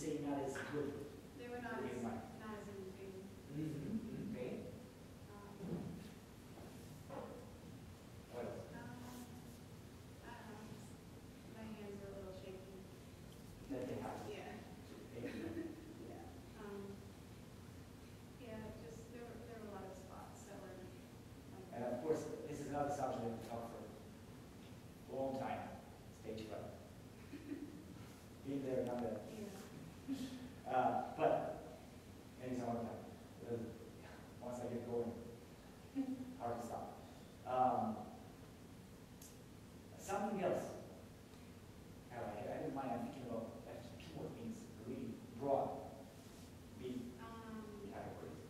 say not as good? They were not as in tune. Mm-hmm. Okay. What else? I don't know. My hands are a little shaky. That they have. Yeah. Yeah. Yeah, just there were a lot of spots that were. And of course, this is another subject that we talk for a long time. Stage fright. Being there, not there. Yeah. But maybe some other time. Because once I get going, hard to stop. Something else. I didn't mind. I'm thinking about actually two more things. Really broad, big categories.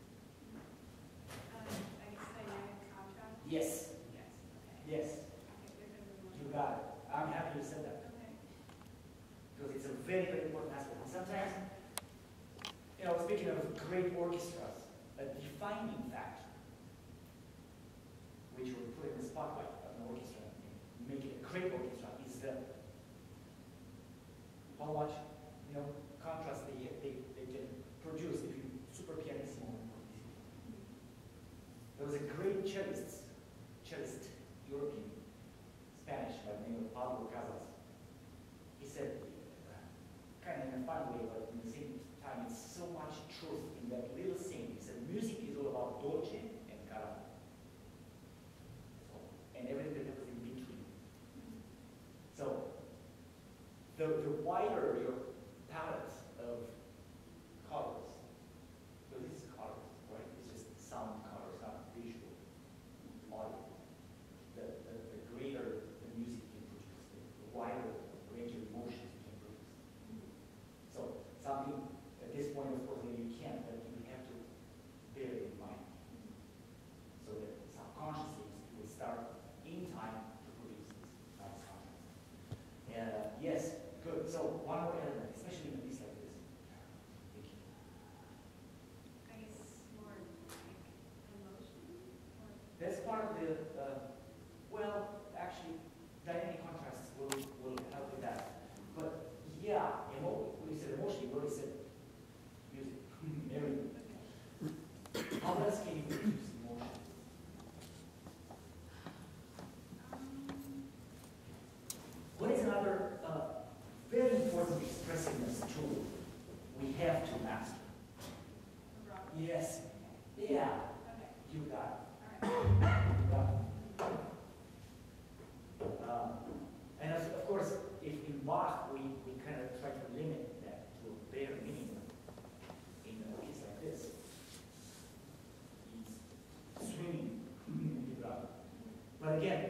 I guess dynamic contrast. Yes. Yes. Okay. Yes. Okay, they're gonna be You more. got it. I'm happy you said that. Okay. Because it's a very, very important aspect. And sometimes, you know, speaking of great orchestras, a defining factor, which will put in the spotlight of an orchestra and make it a great orchestra, is how much, you know, contrast they can produce between super pianissimo and fortissimo. There was a great cellist, European, Spanish, by the name of Pablo Casals. He said, kind of in a fun way, but at the same time, it's so much truth in that little thing. He said, music is all about dolce and caramel. So, and everything that happens in between. So, the wider your palette of colors, because this is colors, right? It's just sound colors, not visual, audio. The greater the music you can produce, the wider range of emotions you can produce. So something at this point, of course, maybe you can't, but you have to bear it in mind. So that subconsciously you will start in time to produce this nice contrast. Yes, good. So one more element, especially in a piece like this. Thank you. I guess more like emotion. That's part of the, well, actually, dynamic contrasts will help with that. But yeah, when you said emotion, you already said music. Very good. How else can you produce emotion? What is another very important expressiveness tool we have to master? Yes. Yeah. Okay. You got it. All right. You got it. And of course, if in Bach we kind of try to limit that to a bare minimum in a piece like this, he's swimming in vibrato. But again,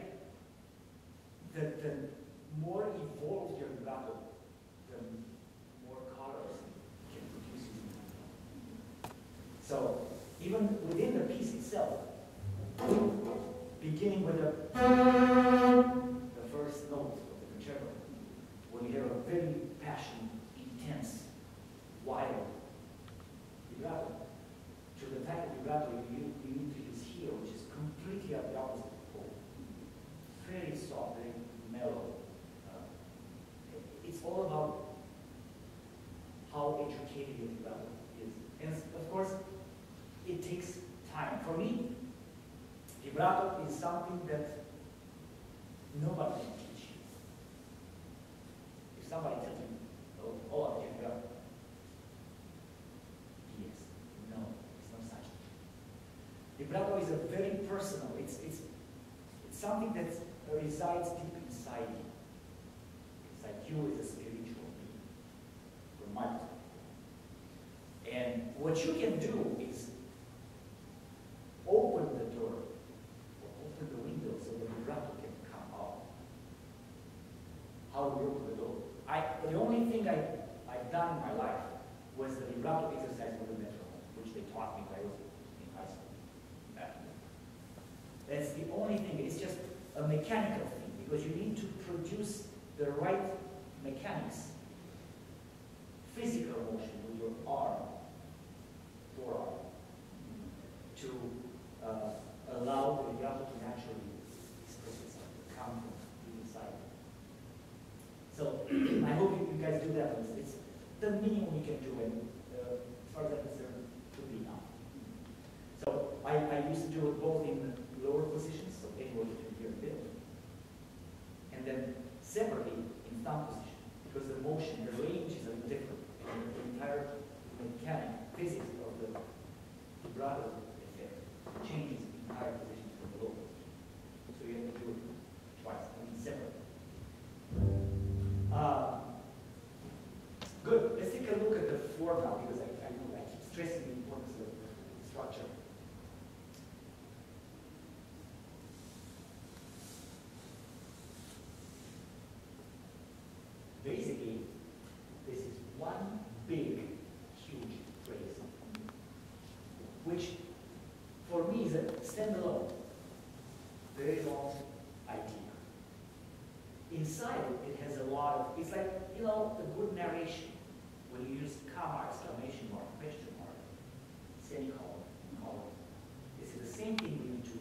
the more evolved your vibrato, the more colors you can produce. So even within the piece itself, beginning with the first note of the concerto, when you have a very passionate, intense, wild vibrato, to the type of vibrato you need to use here, which is completely at the opposite pole. Very soft, very mellow. It's all about how intricate your vibrato is. And of course, it takes time. For me, vibrato is something that nobody can teach you. If somebody tells you, oh, I can vibrato. Yes, no, it's no such thing. Vibrato is a very personal, it's something that resides deep inside you. It's like you as a spiritual being, from my perspective. And what you can do is open the door, or open the window so the vibrato can come out. How do you open the door? The only thing I've done in my life was the vibrato exercise with the metronome, which they taught me when I was in high school. That's the only thing. It's just a mechanical thing, because you need to produce the right mechanics, physical motion with your arm, forearm, to allow the vibrato to naturally express itself, to come from inside. So I hope you guys do that. It's the minimum you can do, and as far as I'm concerned, would be enough. So I used to do it both in lower positions, so anywhere between here and there, and then separately in thumb position, because the motion, the range is a little different, and the entire mechanic, physics of the vibrato effect changes the entire position from the low position. So you have to do it twice, I mean separately. Good. Let's take a look at the form now, because I know I keep stressing the importance of the structure. Basically, this is one big, huge phrase, which for me is a standalone, very long idea. Inside it has a lot of, it's like, you know, a good narration when you use comma, exclamation mark, question mark, semicolon, colon. This is the same thing we need to,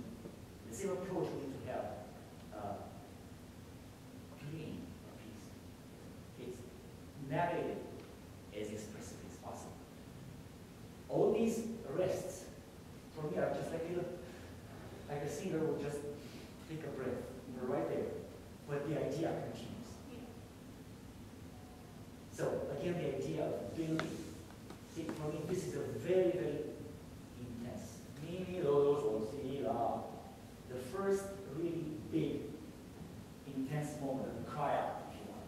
the same approach we need to have during a piece. It's narrated as expressively as possible. All these rests, for me, are just like a singer will just take a breath, right there. But the idea continues. So again, the idea of building. See, for me, this is a very, very intense. Mi, mi, do, do, sol, si, la. The first really big, intense moment of cry out, if you want.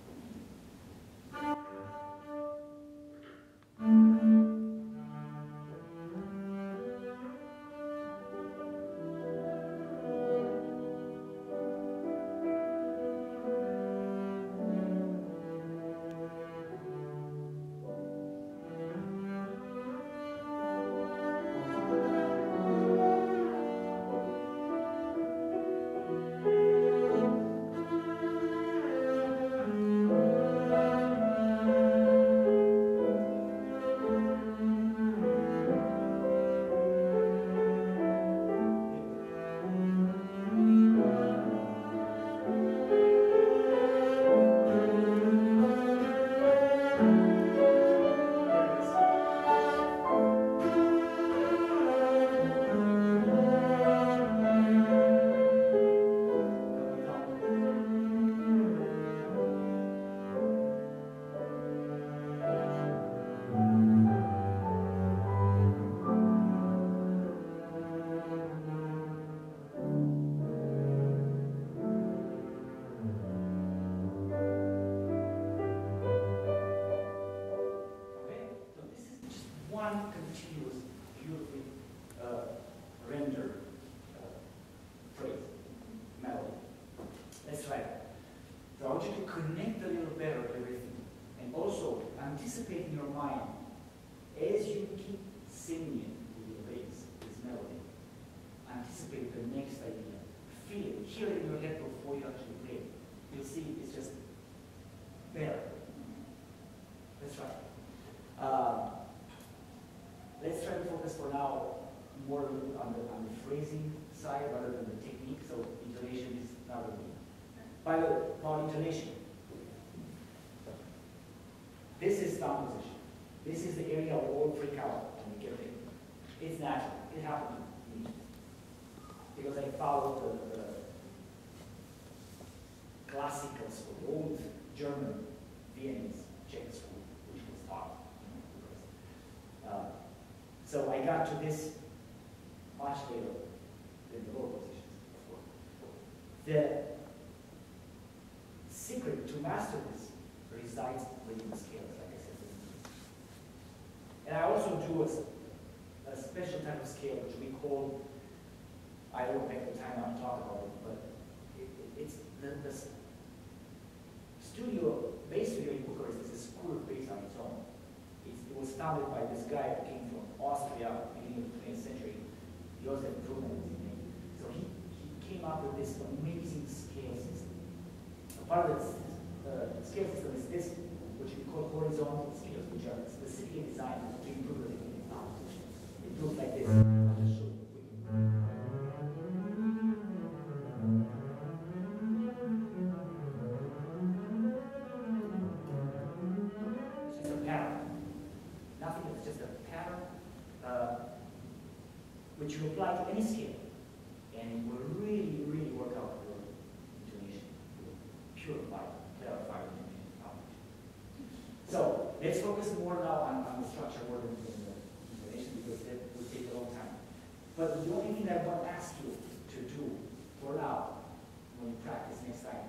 Anticipate in your mind as you keep singing with your bass, this melody. Anticipate the next idea. Feel it, hear it in your head before you actually play it. You'll see it's just better. Let's try. Let's try to focus for now more on the phrasing side rather than the technique. So intonation is not really. By the way, about intonation. This is thumb position. This is the area we all freak out when we get there. It's natural. It happened to me. Because I followed the classical school, the old German Viennese Czech school, which was taught. So I got to this much later than the lower positions, of course. The secret to master this resides within the scales, like I said. And I also do a special type of scale which we call, I don't take the time now to talk about it, but it's the studio, bass studio in Bucharest is a school based on its own. It was founded by this guy who came from Austria, beginning of the 20th century. Josef Bruno was his name. So he came up with this amazing scale system. A part of this scale system is this, which we call horizontal scales, which are specifically designed to improve the technique. It looks like this. I'll just show you quickly. It's a pattern. which you apply to any scale, and it will really, really work out your intonation. It will purify, clarify your intonation. So let's focus more now on the structure more than the intonation, because that will take a long time. But the only thing I want to ask you to do for now, when you practice next time,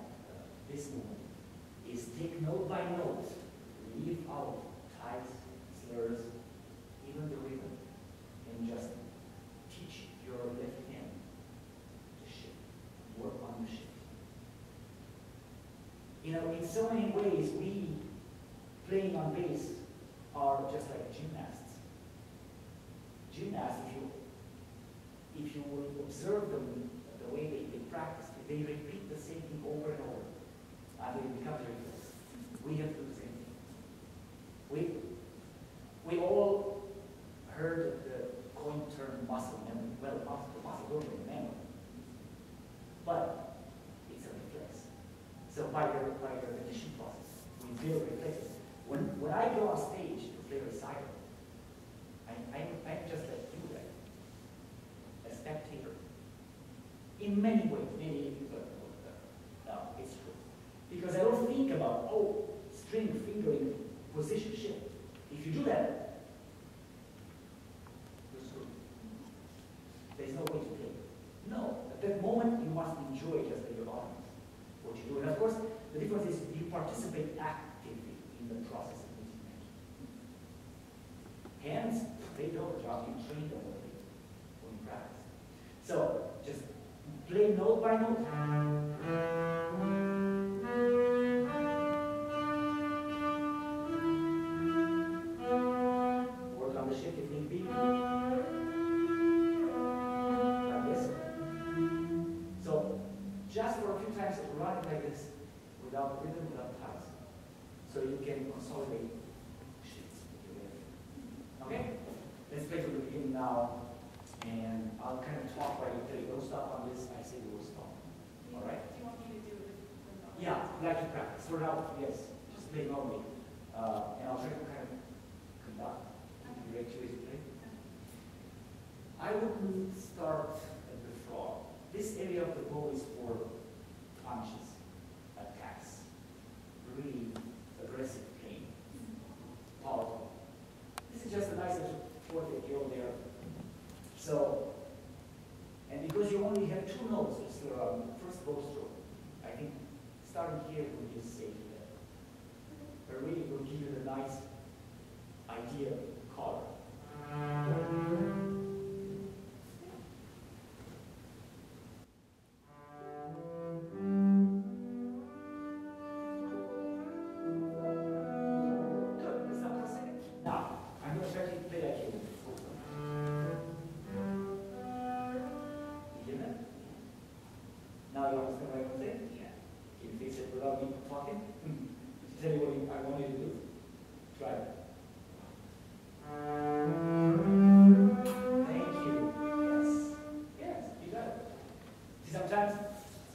this movement, is take note by note, leave out tights, slurs, even the rhythm, and just teach your left hand to shift, work on the shift. You know, in so many ways, we playing on bass are just like gymnasts. Gymnasts, if you will observe them, the way they practice, they repeat the same thing over and over, and they become reflex. We have to do the same thing. We all heard the coin term muscle memory. Well, the muscle don't have memory, but it's a reflex. So by the repetition process, we build reflexes. When I go on stage to play recital, I'm just like you, like a spectator. In many ways, maybe no, it's true. Because I don't think about, oh, string, fingering, position shift. If you do that, you're screwed. There's no way to play. No, at that moment you must enjoy just like your audience, what you do. And of course, the difference is you participate actively in the process of music making. Hands, they do the job, you train them when you practice. So, just play note by note. Work on the shift if need be. Like this. So, just for a few times, run it like this, without rhythm, without times. So you can consolidate shifts if you will. Okay? Let's play from the beginning now. And I'll kind of talk while you play. Don't stop on this. I say we will stop. All right? Do you want me to do it? Yeah, like to practice. For now, yes. Just play normally. And I'll try to kind of conduct. You ready to play? I would start at the floor. This area of the bow is for punches, attacks, really aggressive playing, powerful. This is just a nice little forte go there. So, and because you only have two notes to slur on the first bow stroke, I think starting here will be safe there. But really will give you the nice idea of color. Good, let's stop for a second. Now, I'm going to try to play that here. Now you understand what I'm saying? Yeah. Can you fix it without me talking? Tell you what I want you to do. Try it. Thank you. Yes. Yes, you got it. See, sometimes,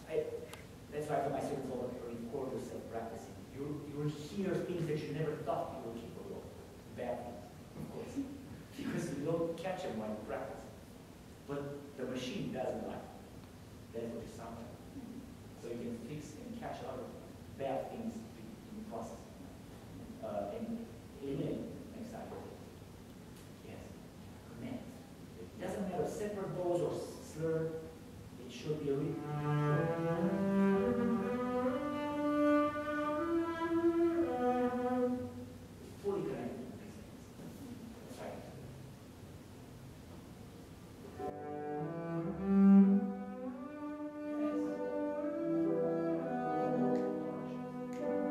that's why for my students all record yourself practicing. You will hear things that you never thought you were capable of. Bad things, of course. Because you don't catch them when you practice. But the machine doesn't like it. That's what you sound like. So you can fix and catch other bad things in the process. And eliminate next time. Yes. Connect. It doesn't matter separate bows or slur. It should be a really fully connected. That's right. Yes.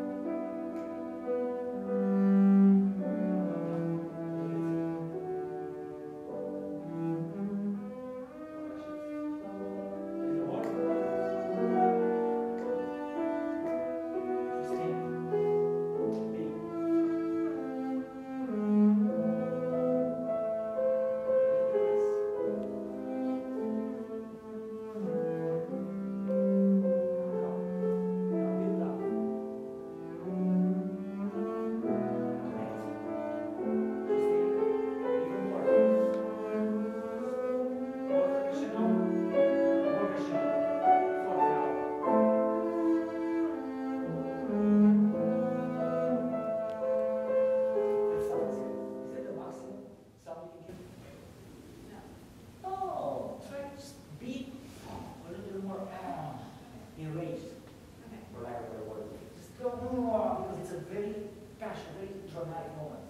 very passionate, very dramatic moment.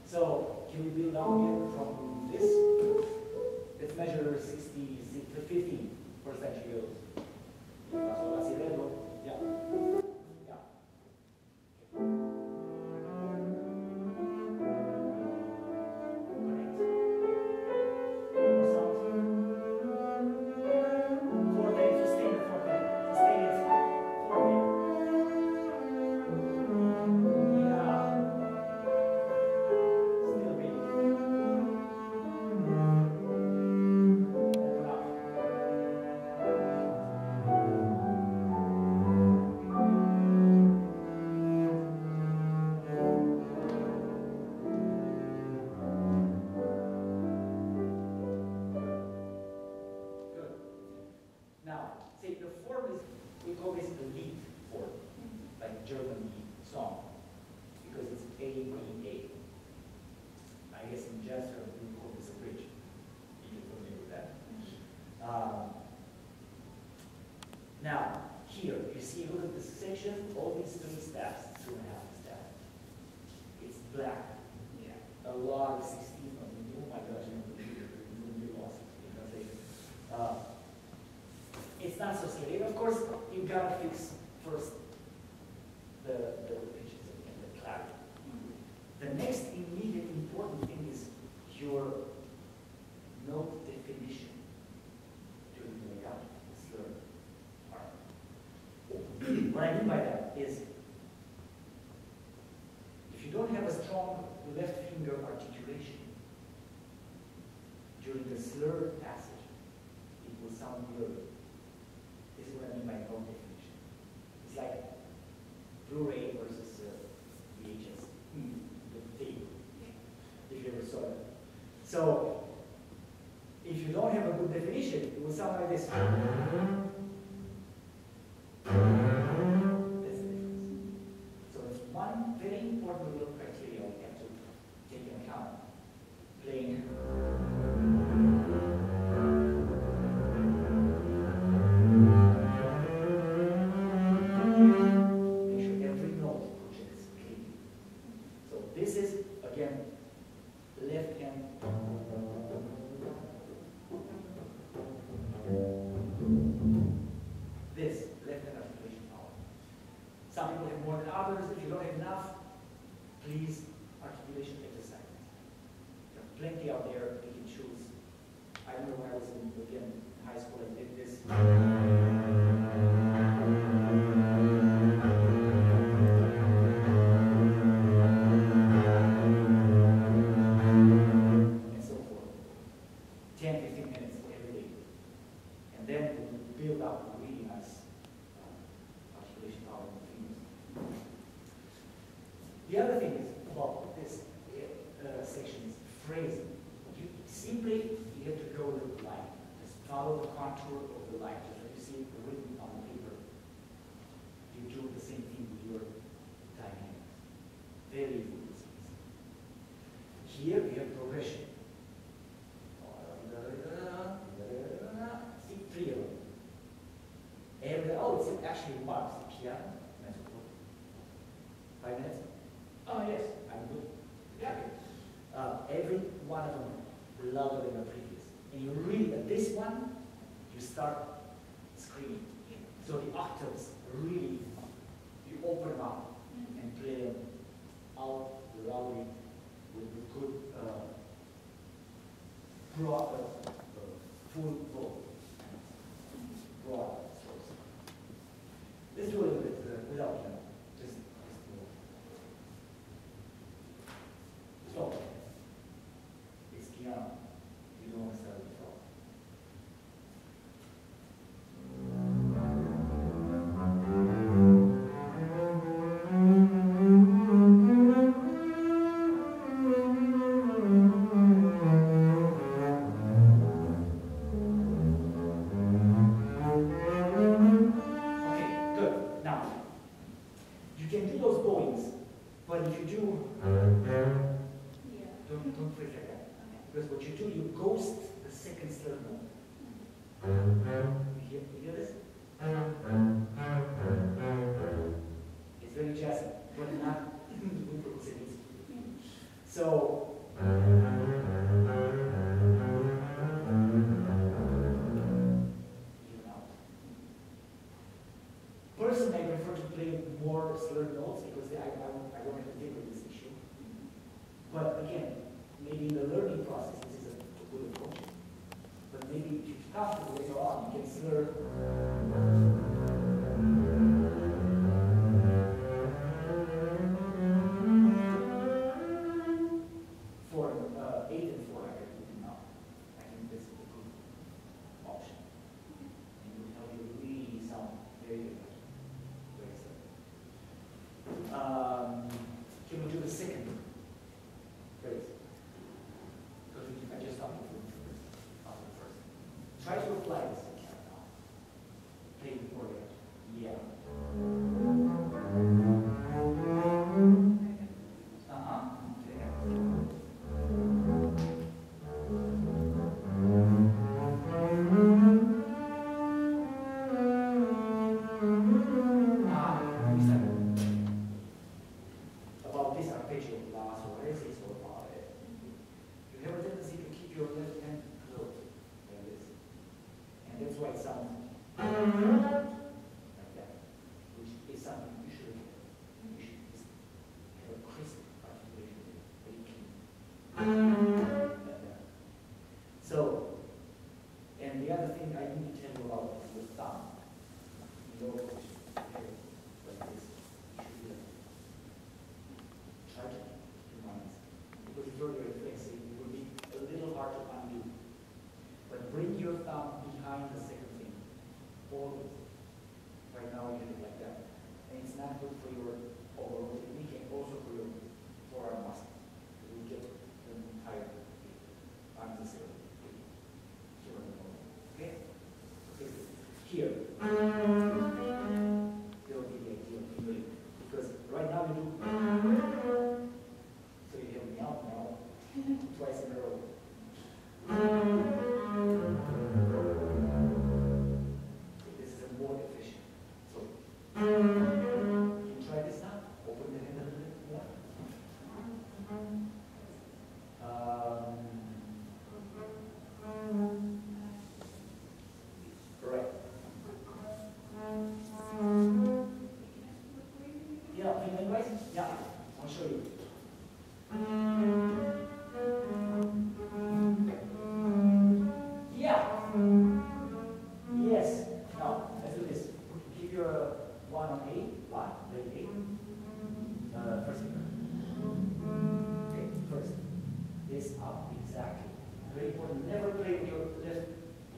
So can we build down here from this? Let's measure 15% yields. So let's see, yeah. Yeah. Now, here, you see, look at this section, all these 3 steps, 2.5 steps. It's black. Yeah. A lot of 16 of them. Oh my gosh, you lost it. It's not so scary. Of course, you gotta fix first the pitches and the clarity. The next immediate important thing is your note definition during the legato, the slur part. What I mean by that is, if you don't have a strong left finger articulation during the slur passage, it will sound blurry. This is what I mean by note definition. It's like Blu-ray versus VHS, the tape, if you ever saw it. So, if you don't have a good definition, it will sound like this. That's the difference. So it's one very important little criteria we have to take into account. Playing. Make sure every note projects clean. So this is, again, left hand. This left hand articulation power. Some people have more than others. If you don't have enough, please, articulation exercises. There are plenty out there you can choose. I remember when I was in high school, I did this. And so forth. 10, 15 minutes every day. And then we build up a really nice articulation power in the fingers. The other thing is about this section is phrasing. You have to go with the line. Just follow the contour of the line. Just like you see the written on the paper. You do the same thing with your dynamics. Very easy. Here we have progression. See, 3 of them. And it's actually marks the piano. 5 minutes? Oh yes, I'm good. Yeah. Every one of them louder than the previous. And you really, at this one, you start screaming. So the octaves really, you open them up and play them out loudly with good broad, full vocal, broad strokes. Let's do a little bit without piano. Just so, it's piano. You don't want to start with the personally, I prefer to play more slurred notes because I don't have to deal with this issue. But again, maybe in the learning process, this is a good approach. But maybe if you're comfortable later on, you can slur. For 8 and 4, I can do it now. I think this is a good option. And it will help you really sound very good. Very simple. Can we do the second phrase? Because I just stopped it after the first. Try to apply this now. Play the chord. Yeah. Here. They'll be the ideal because right now you do. So you have me out now twice in a row. So this is a more efficient. So you try this now. Open the hand a little bit more. Right. Yeah, right? Yeah, I'll show you. Yeah. Yes. Now, let's do this. Keep your one on A, one, play A. First finger. Okay, first. This up, exactly. Very important. Never play with your left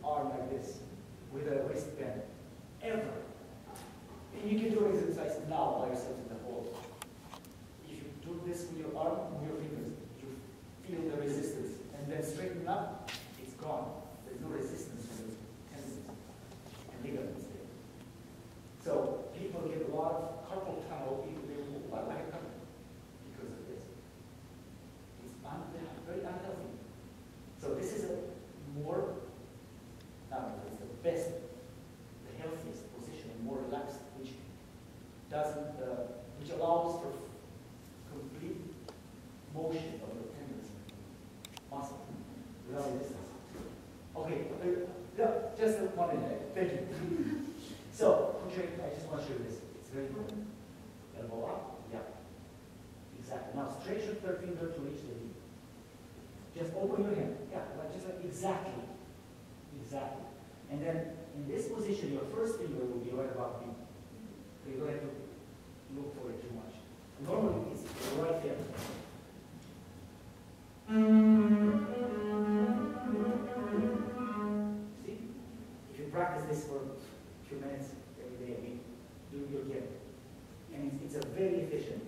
arm like this, with a wristband. Ever. And you can do an exercise now by yourself in the hall. If you do this with your arm, with your fingers, you feel the resistance. And then straighten up, it's gone. There's no resistance from the tendons and ligaments there. So people get a lot of carpal tunnel if they move like a couple because of this. It's very unhealthy. So this is a more, it's the best, the healthiest position, more relaxed, which doesn't, which allows for complete motion of the tendons, muscle, without resistance. Okay, just one minute. Thank you. So, I just want to show you this. It's very important. Elbow up, yeah. Exactly. Now stretch your third finger to reach the knee. Just open your hand. Yeah, just like exactly. Exactly. And then in this position, your first finger will be right above me. So you don't have to look for it too much. Normally, it's right there. See? If you practice this for a few minutes every day, you'll get it. And it's a very efficient.